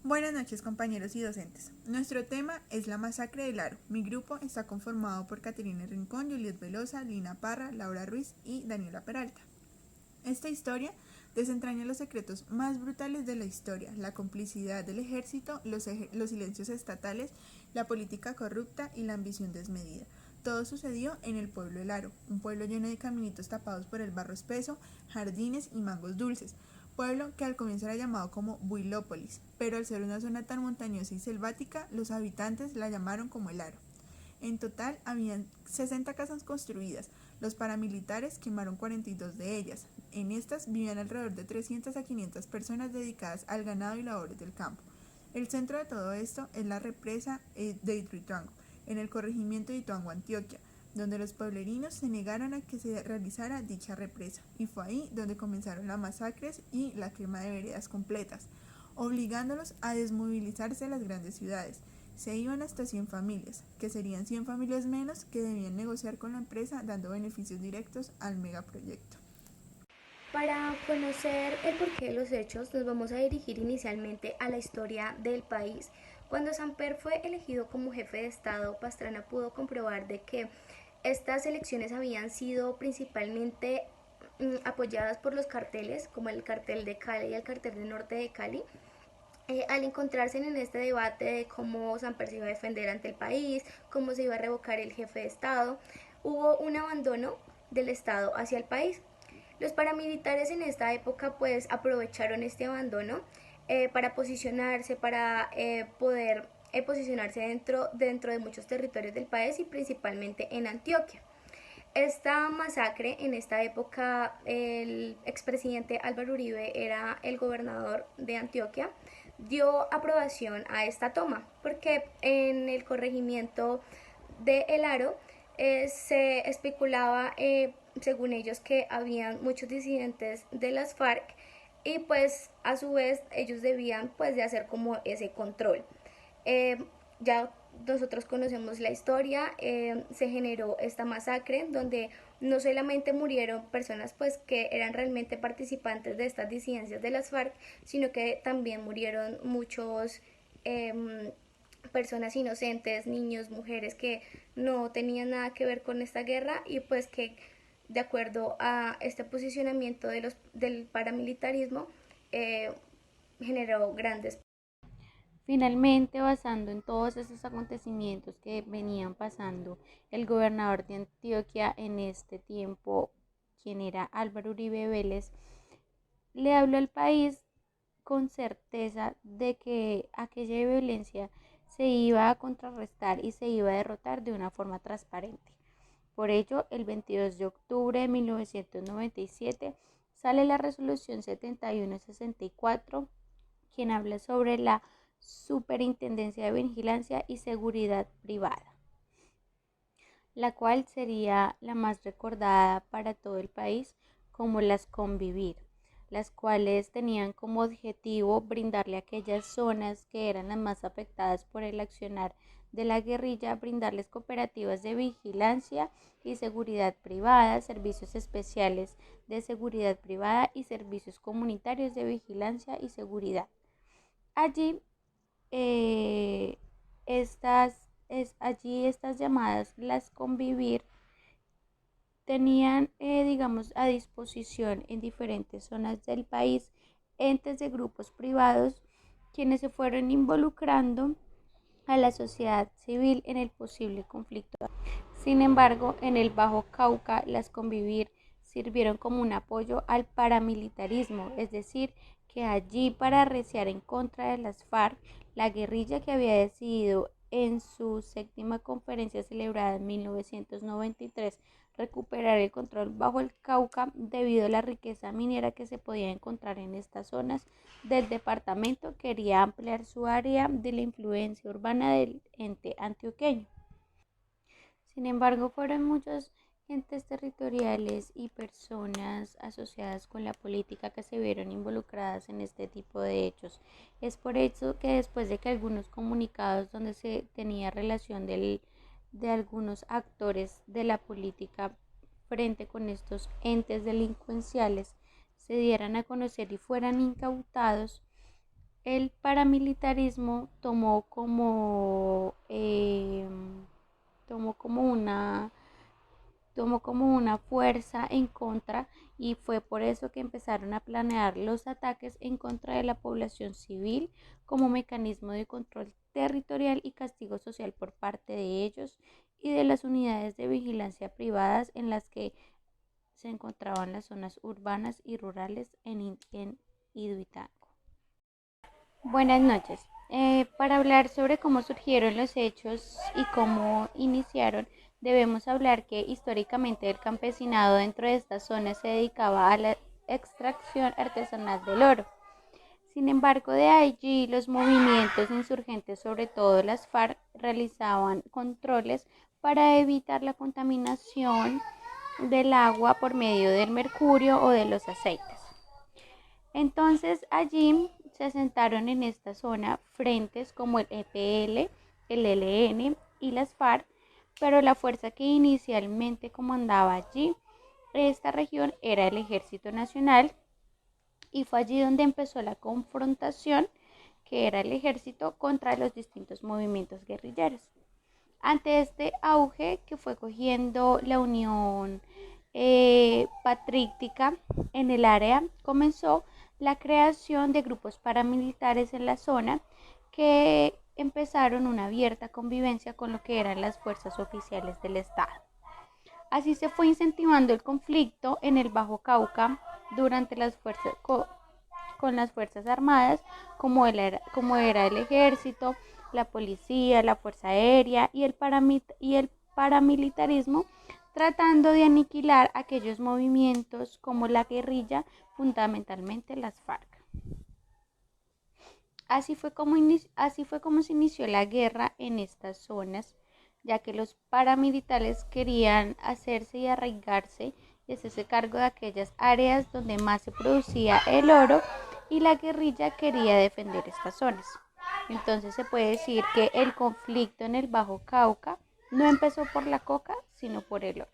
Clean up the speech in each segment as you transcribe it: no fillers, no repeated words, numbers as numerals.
Buenas noches, compañeros y docentes. Nuestro tema es la masacre del Aro. Mi grupo está conformado por Caterina Rincón, Juliet Velosa, Lina Parra, Laura Ruiz y Daniela Peralta. Esta historia desentraña los secretos más brutales de la historia, la complicidad del ejército, los silencios estatales, la política corrupta y la ambición desmedida. Todo sucedió en el pueblo El Aro, un pueblo lleno de caminitos tapados por el barro espeso, jardines y mangos dulces, pueblo que al comienzo era llamado como Builópolis, pero al ser una zona tan montañosa y selvática, los habitantes la llamaron como El Aro. En total, habían 60 casas construidas. Los paramilitares quemaron 42 de ellas. En estas vivían alrededor de 300 a 500 personas dedicadas al ganado y labores del campo. El centro de todo esto es la represa de Ituango, en el corregimiento de Ituango, Antioquia, donde los pueblerinos se negaron a que se realizara dicha represa, y fue ahí donde comenzaron las masacres y la quema de veredas completas, obligándolos a desmovilizarse de las grandes ciudades. Se iban hasta 100 familias, que serían 100 familias menos que debían negociar con la empresa dando beneficios directos al megaproyecto. Para conocer el porqué de los hechos, nos vamos a dirigir inicialmente a la historia del país. Cuando Samper fue elegido como jefe de Estado, Pastrana pudo comprobar de que estas elecciones habían sido principalmente apoyadas por los carteles, como el cartel de Cali y el cartel del norte de Cali. Al encontrarse en este debate de cómo Samper se iba a defender ante el país, cómo se iba a revocar el jefe de Estado, hubo un abandono del Estado hacia el país. Los paramilitares en esta época pues aprovecharon este abandono para posicionarse, para poder posicionarse dentro de muchos territorios del país y principalmente en Antioquia. Esta masacre, en esta época, el expresidente Álvaro Uribe era el gobernador de Antioquia, dio aprobación a esta toma, porque en el corregimiento de El Aro se especulaba, según ellos, que habían muchos disidentes de las FARC y pues a su vez ellos debían pues de hacer como ese control. Ya nosotros conocemos la historia, se generó esta masacre donde no solamente murieron personas pues que eran realmente participantes de estas disidencias de las FARC, sino que también murieron muchos personas inocentes, niños, mujeres que no tenían nada que ver con esta guerra y pues que de acuerdo a este posicionamiento del paramilitarismo eh, generó grandes. Finalmente, basando en todos esos acontecimientos que venían pasando, el gobernador de Antioquia en este tiempo, quien era Álvaro Uribe Vélez, le habló al país con certeza de que aquella violencia se iba a contrarrestar y se iba a derrotar de una forma transparente. Por ello, el 22 de octubre de 1997 sale la resolución 7164, quien habla sobre la Superintendencia de Vigilancia y Seguridad Privada, la cual sería la más recordada para todo el país como las Convivir, las cuales tenían como objetivo brindarle a aquellas zonas que eran las más afectadas por el accionar de la guerrilla, brindarles cooperativas de vigilancia y seguridad privada, servicios especiales de seguridad privada y servicios comunitarios de vigilancia y seguridad. Allí eh, allí estas llamadas, las Convivir, tenían, digamos, a disposición en diferentes zonas del país entes de grupos privados quienes se fueron involucrando a la sociedad civil en el posible conflicto. Sin embargo, en el Bajo Cauca, las Convivir sirvieron como un apoyo al paramilitarismo, es decir, que allí para arreciar en contra de las FARC, la guerrilla que había decidido en su séptima conferencia celebrada en 1993 recuperar el control bajo el Cauca debido a la riqueza minera que se podía encontrar en estas zonas del departamento, quería ampliar su área de la influencia urbana del ente antioqueño. Sin embargo, fueron muchos entes territoriales y personas asociadas con la política que se vieron involucradas en este tipo de hechos. Es por eso que después de que algunos comunicados donde se tenía relación de algunos actores de la política frente con estos entes delincuenciales se dieran a conocer y fueran incautados, El paramilitarismo tomó como una tomó como una fuerza en contra, y fue por eso que empezaron a planear los ataques en contra de la población civil como mecanismo de control territorial y castigo social por parte de ellos y de las unidades de vigilancia privadas en las que se encontraban las zonas urbanas y rurales en Hidroituango. Buenas noches. Para hablar sobre cómo surgieron los hechos y cómo iniciaron, debemos hablar que históricamente el campesinado dentro de esta zona se dedicaba a la extracción artesanal del oro. Sin embargo, de allí los movimientos insurgentes, sobre todo las FARC, realizaban controles para evitar la contaminación del agua por medio del mercurio o de los aceites. Entonces allí se asentaron en esta zona frentes como el EPL, el ELN y las FARC, pero la fuerza que inicialmente comandaba allí esta región era el Ejército Nacional, y fue allí donde empezó la confrontación, que era el ejército contra los distintos movimientos guerrilleros. Ante este auge que fue cogiendo la Unión Patrística en el área, comenzó la creación de grupos paramilitares en la zona que empezaron una abierta convivencia con lo que eran las fuerzas oficiales del Estado. Así se fue incentivando el conflicto en el Bajo Cauca durante con las fuerzas armadas, como era el ejército, la policía, la fuerza aérea y el paramilitarismo, tratando de aniquilar aquellos movimientos como la guerrilla, fundamentalmente las FARC. Así fue como se inició la guerra en estas zonas, ya que los paramilitares querían hacerse y arraigarse y hacerse cargo de aquellas áreas donde más se producía el oro, y la guerrilla quería defender estas zonas. Entonces se puede decir que el conflicto en el Bajo Cauca no empezó por la coca, sino por el oro.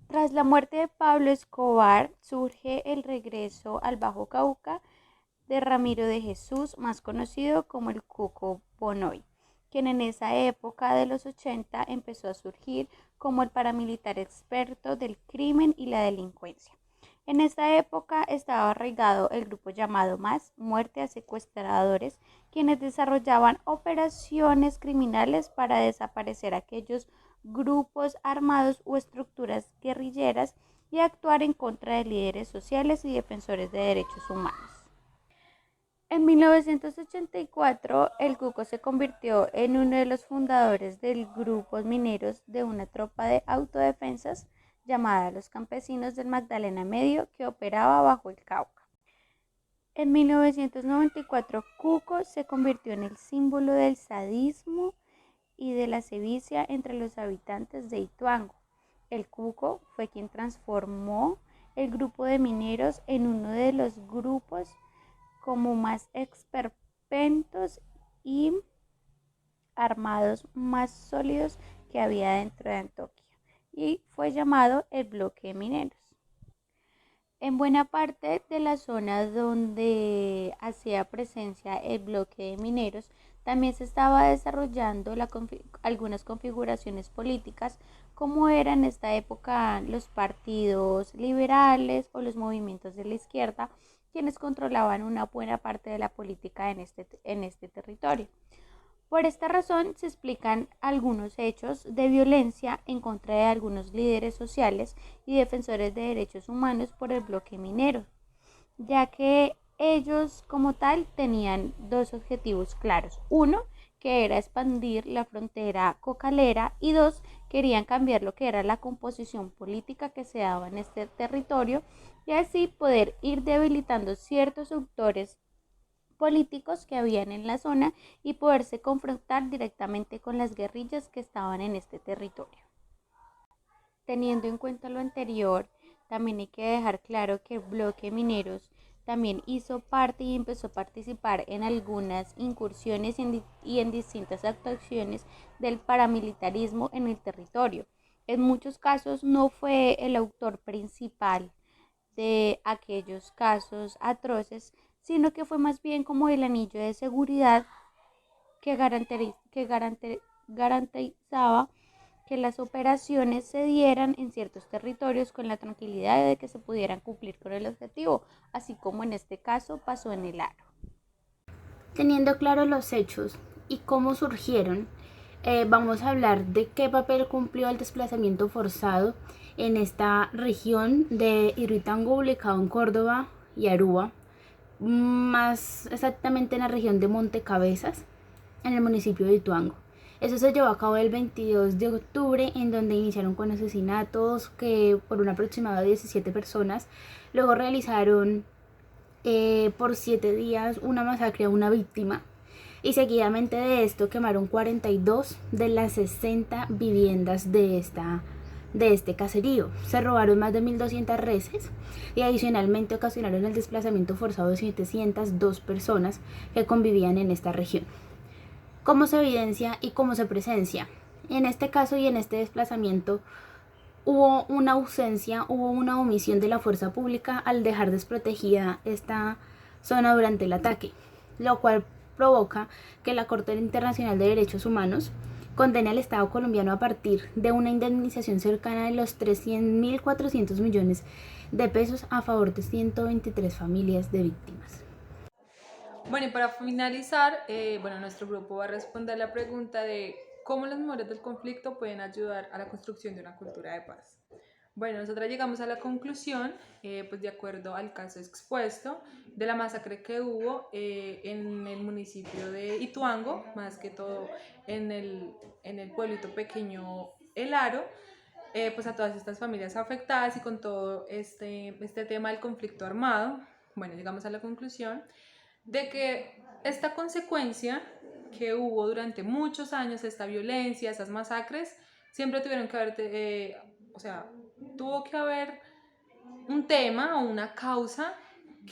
Tras la muerte de Pablo Escobar, surge el regreso al Bajo Cauca de Ramiro de Jesús, más conocido como el Cuco Bonoy, quien en esa época de los 80 empezó a surgir como el paramilitar experto del crimen y la delincuencia. En esta época estaba arraigado el grupo llamado MAS, Muerte a Secuestradores, quienes desarrollaban operaciones criminales para desaparecer aquellos grupos armados o estructuras guerrilleras y actuar en contra de líderes sociales y defensores de derechos humanos. En 1984, el Cuco se convirtió en uno de los fundadores del grupo mineros de una tropa de autodefensas llamada Los Campesinos del Magdalena Medio, que operaba bajo el Cauca. En 1994, Cuco se convirtió en el símbolo del sadismo y de la sevicia entre los habitantes de Ituango. El Cuco fue quien transformó el grupo de mineros en uno de los grupos como más expertos y armados más sólidos que había dentro de Antioquia, y fue llamado el bloque de mineros. En buena parte de la zona donde hacía presencia el bloque de mineros, también se estaba desarrollando algunas configuraciones políticas, como eran en esta época los partidos liberales o los movimientos de la izquierda, quienes controlaban una buena parte de la política en este territorio. Por esta razón se explican algunos hechos de violencia en contra de algunos líderes sociales y defensores de derechos humanos por el bloque minero, ya que ellos como tal tenían dos objetivos claros. Uno, que era expandir la frontera cocalera, y dos, querían cambiar lo que era la composición política que se daba en este territorio, y así poder ir debilitando ciertos sectores políticos que habían en la zona y poderse confrontar directamente con las guerrillas que estaban en este territorio. Teniendo en cuenta lo anterior, también hay que dejar claro que el bloque mineros también hizo parte y empezó a participar en algunas incursiones y en distintas actuaciones del paramilitarismo en el territorio. En muchos casos no fue el autor principal de aquellos casos atroces, sino que fue más bien como el anillo de seguridad que garantizaba que las operaciones se dieran en ciertos territorios con la tranquilidad de que se pudieran cumplir con el objetivo, así como en este caso pasó en el Aro. Teniendo claro los hechos y cómo surgieron, vamos a hablar de qué papel cumplió el desplazamiento forzado en esta región de Hidroituango, ubicado en Córdoba y Aruba, más exactamente en la región de Montecabezas, en el municipio de Ituango. Eso se llevó a cabo el 22 de octubre, en donde iniciaron con asesinatos que por un aproximado de 17 personas. Luego realizaron por 7 días una masacre a una víctima, y seguidamente de esto quemaron 42 de las 60 viviendas de este caserío. Se robaron más de 1.200 reses y adicionalmente ocasionaron el desplazamiento forzado de 702 personas que convivían en esta región. ¿Cómo se evidencia y cómo se presencia? En este caso y en este desplazamiento hubo una ausencia, hubo una omisión de la fuerza pública al dejar desprotegida esta zona durante el ataque, lo cual provoca que la Corte Internacional de Derechos Humanos condene al Estado colombiano a partir de una indemnización cercana de los 300.400 millones de pesos a favor de 123 familias de víctimas. Bueno, y para finalizar, nuestro grupo va a responder la pregunta de cómo las memorias del conflicto pueden ayudar a la construcción de una cultura de paz. Bueno, nosotras llegamos a la conclusión, pues de acuerdo al caso expuesto, de la masacre que hubo en el municipio de Ituango, más que todo en el pueblito pequeño El Aro, pues a todas estas familias afectadas y con todo este tema del conflicto armado. Bueno, llegamos a la conclusión de que esta consecuencia que hubo durante muchos años, esta violencia, esas masacres, siempre tuvieron que haber, tuvo que haber un tema o una causa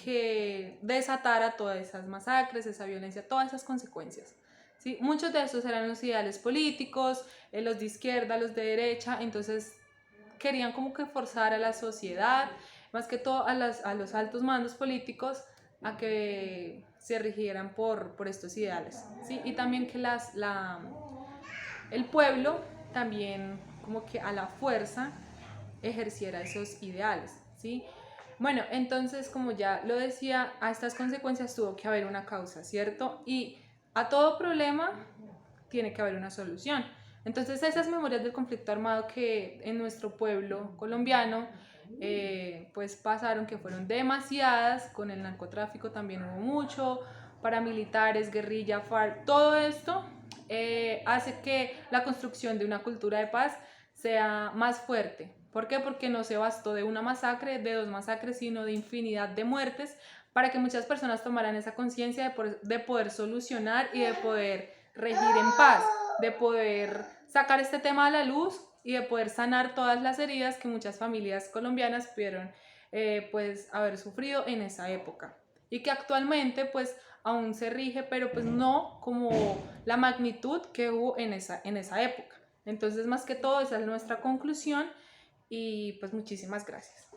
que desatara todas esas masacres, esa violencia, todas esas consecuencias. ¿Sí? Muchos de esos eran los ideales políticos, los de izquierda, los de derecha, entonces querían como que forzar a la sociedad, más que todo a los altos mandos políticos, a que se rigieran por estos ideales, ¿sí? Y también que el pueblo también como que a la fuerza ejerciera esos ideales, ¿sí? Bueno, entonces, como ya lo decía, a estas consecuencias tuvo que haber una causa, ¿cierto? Y a todo problema tiene que haber una solución. Entonces, esas memorias del conflicto armado que en nuestro pueblo colombiano pues pasaron, que fueron demasiadas, con el narcotráfico también hubo mucho, paramilitares, guerrilla, FARC, todo esto hace que la construcción de una cultura de paz sea más fuerte. ¿Por qué? Porque no se bastó de una masacre, de 2 masacres, sino de infinidad de muertes, para que muchas personas tomaran esa conciencia de poder solucionar y de poder regir en paz, de poder sacar este tema a la luz y de poder sanar todas las heridas que muchas familias colombianas pudieron pues haber sufrido en esa época, y que actualmente pues aún se rige, pero pues no como la magnitud que hubo en esa época. Entonces, más que todo, esa es nuestra conclusión y pues muchísimas gracias.